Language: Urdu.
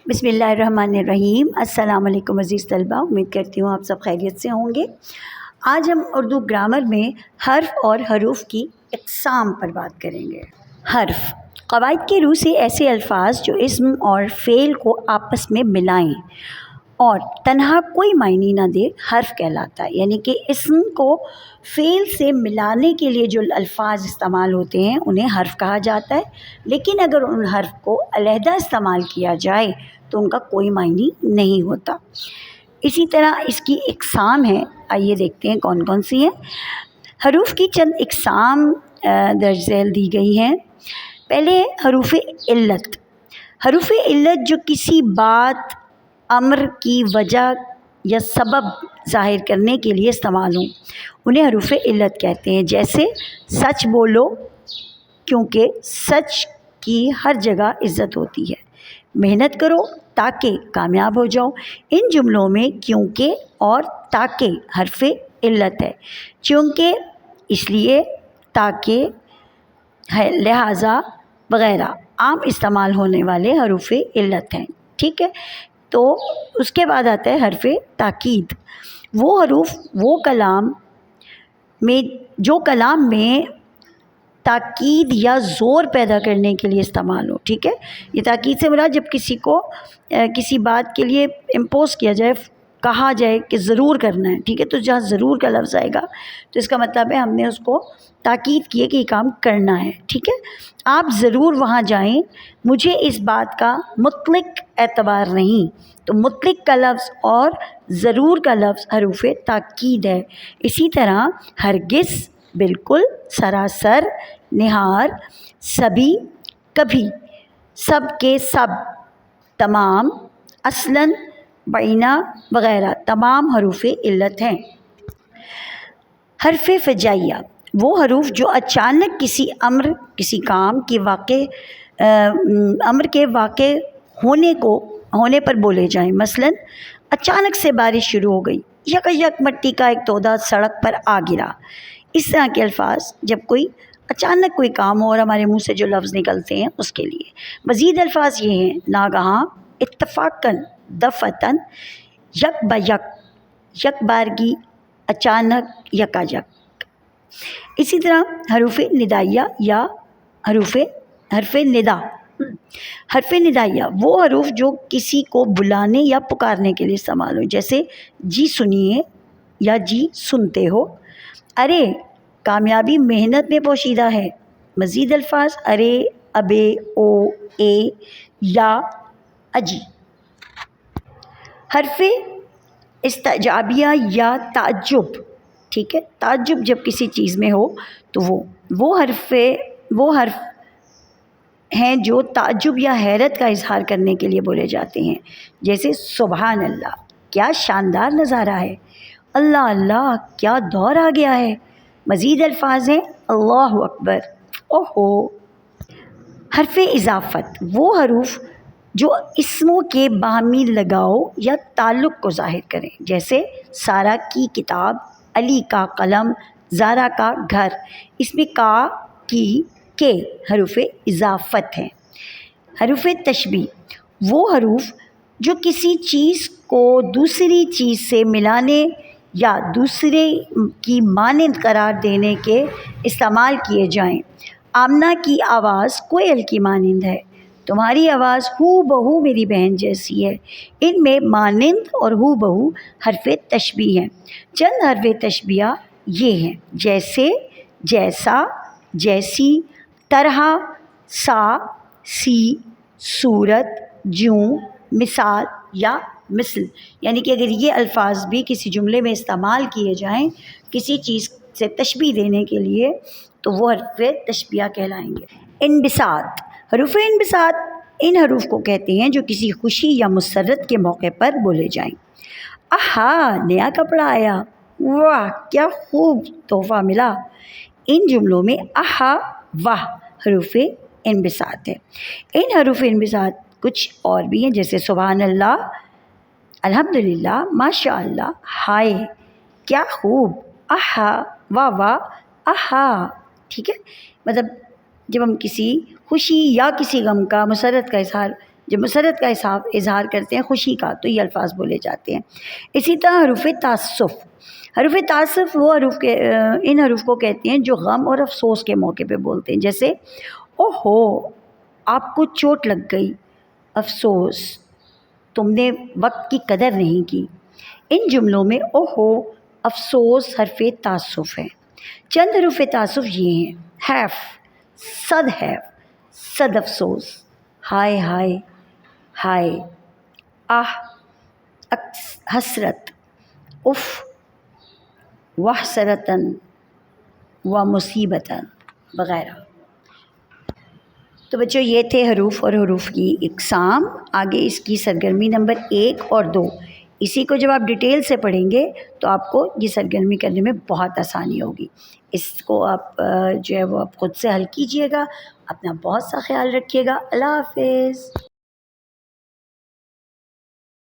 بسم اللہ الرحمن الرحیم۔ السلام علیکم عزیز طلبہ، امید کرتی ہوں آپ سب خیریت سے ہوں گے۔ آج ہم اردو گرامر میں حرف اور حروف کی اقسام پر بات کریں گے۔ حرف قواعد کی روح سے ایسے الفاظ جو اسم اور فعل کو آپس میں ملائیں اور تنہا کوئی معنی نہ دے حرف کہلاتا ہے۔ یعنی کہ اسم کو فعل سے ملانے کے لیے جو الفاظ استعمال ہوتے ہیں انہیں حرف کہا جاتا ہے، لیکن اگر ان حرف کو علیحدہ استعمال کیا جائے تو ان کا کوئی معنی نہیں ہوتا۔ اسی طرح اس کی اقسام ہے، آئیے دیکھتے ہیں کون کون سی ہیں۔ حروف کی چند اقسام درج ذیل دی گئی ہیں۔ پہلے حروف علت۔ حروف علت جو کسی بات، امر کی وجہ یا سبب ظاہر کرنے کے لیے استعمال ہوں انہیں حروف علت کہتے ہیں۔ جیسے سچ بولو کیونکہ سچ کی ہر جگہ عزت ہوتی ہے، محنت کرو تاکہ کامیاب ہو جاؤ۔ ان جملوں میں کیونکہ اور تاکہ حرف علت ہے۔ چونکہ اس لیے، تاکہ ہے، لہٰذا وغیرہ عام استعمال ہونے والے حروف علت ہیں۔ ٹھیک ہے، تو اس کے بعد آتا ہے حرف تاکید۔ وہ حروف جو کلام میں تاکید یا زور پیدا کرنے کے لیے استعمال ہو۔ ٹھیک ہے، یہ تاکید سے مراد جب کسی کو کسی بات کے لیے امپوز کیا جائے، کہا جائے کہ ضرور کرنا ہے۔ ٹھیک ہے، تو جہاں ضرور کا لفظ آئے گا تو اس کا مطلب ہے ہم نے اس کو تاکید کی ہے کہ یہ کام کرنا ہے۔ ٹھیک ہے، آپ ضرور وہاں جائیں، مجھے اس بات کا مطلق اعتبار نہیں۔ تو مطلق کا لفظ اور ضرور کا لفظ حروف تاکید ہے۔ اسی طرح ہرگز، بالکل، سراسر، نہار، سبھی، کبھی، سب کے سب، تمام، اصلاً، بعینہ وغیرہ تمام حروف علت ہیں۔ حرف فجائیہ وہ حروف جو اچانک کسی امر، کسی کام کی امر کے واقع ہونے پر بولے جائیں۔ مثلاً اچانک سے بارش شروع ہو گئی، یک مٹی کا ایک تودا سڑک پر آ گرا۔ اس طرح کے الفاظ جب کوئی اچانک کوئی کام ہو اور ہمارے منہ سے جو لفظ نکلتے ہیں اس کے لیے۔ مزید الفاظ یہ ہیں: ناگہاں، اتفاقاً، دفعتاً، یک بہ یک، یک بارگی، اچانک، یکایک۔ اسی طرح حروف ندائیہ یا حرف ندا۔ حرف ندائیہ وہ حروف جو کسی کو بلانے یا پکارنے کے لیے استعمال ہو، جیسے جی سنیے یا جی سنتے ہو۔ ارے، کامیابی محنت میں پوشیدہ ہے۔ مزید الفاظ: ارے، ابے، او، اے، یا، اجی۔ حرف استعجابیہ یا تعجب۔ ٹھیک ہے، تعجب جب کسی چیز میں ہو تو وہ حرف ہیں جو تعجب یا حیرت کا اظہار کرنے کے لیے بولے جاتے ہیں۔ جیسے سبحان اللہ، کیا شاندار نظارہ ہے۔ اللہ اللہ، کیا دور آ گیا ہے۔ مزید الفاظ ہیں: اللہ اکبر، اوہو۔ حرف اضافت وہ حروف جو اسموں کے باہمی لگاؤ یا تعلق کو ظاہر کریں۔ جیسے سارہ کی کتاب، علی کا قلم، زارا کا گھر۔ اس میں کا، کی، کے حروف اضافت ہیں۔ حروف تشبیہ وہ حروف جو کسی چیز کو دوسری چیز سے ملانے یا دوسرے کی مانند قرار دینے کے استعمال کیے جائیں۔ آمنہ کی آواز کوئل کی مانند ہے، تمہاری آواز ہو بہو میری بہن جیسی ہے۔ ان میں مانند اور ہو بہو حرف تشبیہ ہیں۔ چند حرف تشبیہ یہ ہیں: جیسے، جیسا، جیسی، طرح، سا، سی، صورت، جوں، مثال یا مثل۔ یعنی کہ اگر یہ الفاظ بھی کسی جملے میں استعمال کیے جائیں کسی چیز سے تشبیہ دینے کے لیے تو وہ حرف تشبیہ کہلائیں گے۔ انبساط حروف انبساط ان حروف کو کہتے ہیں جو کسی خوشی یا مسرت کے موقع پر بولے جائیں۔ آہا، نیا کپڑا آیا، واہ، کیا خوب تحفہ ملا۔ ان جملوں میں آہا، واہ حروف انبساط ہے۔ ان حروف انبساط کچھ اور بھی ہیں، جیسے سبحان اللہ، الحمدللہ، ماشاء اللہ، ہائے، کیا خوب، آہا، واہ واہ، آہا۔ ٹھیک ہے، مطلب جب ہم کسی خوشی یا کسی غم کا، مسرت کا اظہار جب مسرت کا اظہار کرتے ہیں خوشی کا تو یہ الفاظ بولے جاتے ہیں۔ اسی طرح حروف تعسف، حروف تعسف وہ ان حروف کو کہتے ہیں جو غم اور افسوس کے موقع پہ بولتے ہیں، جیسے او ہو آپ کو چوٹ لگ گئی، افسوس تم نے وقت کی قدر نہیں کی۔ ان جملوں میں او ہو افسوس حرف تعسف ہے۔ چند حروف تعسف یہ ہیں: حیف، صد حیف، صد افسوس، ہائے ہائے ہائے، آہ، حسرت، اف، وحسرتاً و مصیبتاً وغیرہ۔ تو بچوں یہ تھے حروف اور حروف کی اقسام۔ آگے اس کی سرگرمی نمبر 1 اور 2، اسی کو جب آپ ڈیٹیل سے پڑھیں گے تو آپ کو یہ سرگرمی کرنے میں بہت آسانی ہوگی۔ اس کو آپ جو ہے وہ آپ خود سے حل کیجئے گا۔ اپنا بہت سا خیال رکھیے گا۔ اللہ حافظ۔